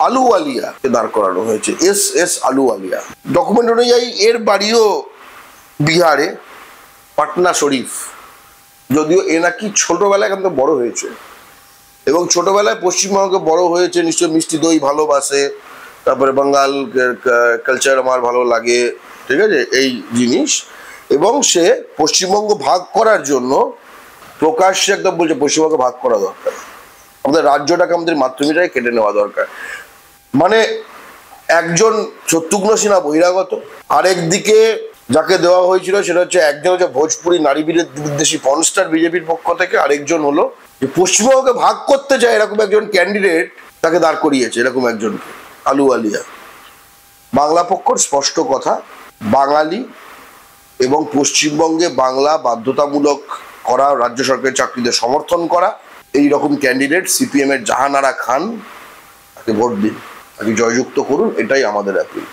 আলুওয়ালিয়াকে দাঁড় করানো হয়েছে, এস আলুওয়ালিয়া। ডকুমেন্ট অনুযায়ী এর বাড়িও বিহারে, পাটনা শরীফ। যদিও এ নাকি ছোটবেলায় এখান থেকে বড় হয়েছে এবং ছোটবেলায় পশ্চিমবঙ্গে বড় হয়েছে, নিশ্চয় মিষ্টি দই ভালোবাসে, তারপরে বাঙ্গাল কালচার আমার ভালো লাগে, ঠিক আছে, এই জিনিস। এবং সে পশ্চিমবঙ্গ ভাগ করার জন্য প্রকাশ্যে একদম বলছে পশ্চিমবঙ্গ ভাগ করা দরকার, আমাদের রাজ্যটাকে আমাদের মাতৃভূমিটাকে কেটে নেওয়া দরকার। মানে একজন শত্রুঘ্ন সিনহা বহিরাগত, আরেকদিকে যাকে দেওয়া হয়েছিল সেটা হচ্ছে একজন হচ্ছে ভোজপুরি নারী বিদ্বেষী পর্নস্টার বিজেপির পক্ষ থেকে, আরেকজন হলো যে পশ্চিমবঙ্গকে ভাগ করতে চায় এরকম একজন ক্যান্ডিডেট, তাকে দাঁড় করিয়েছে এরকম একজনকে, আলুওয়ালিয়া। বাংলা পক্ষর স্পষ্ট কথা, বাঙালি এবং পশ্চিমবঙ্গে বাংলা বাধ্যতামূলক করা, রাজ্য সরকারের চাকরিতে সমর্থন করা, এই রকম ক্যান্ডিডেট সিপিএম এর জাহানারা খান, তাকে ভোট দিন, তাকে জয়যুক্ত করুন, এটাই আমাদের অ্যাপিল।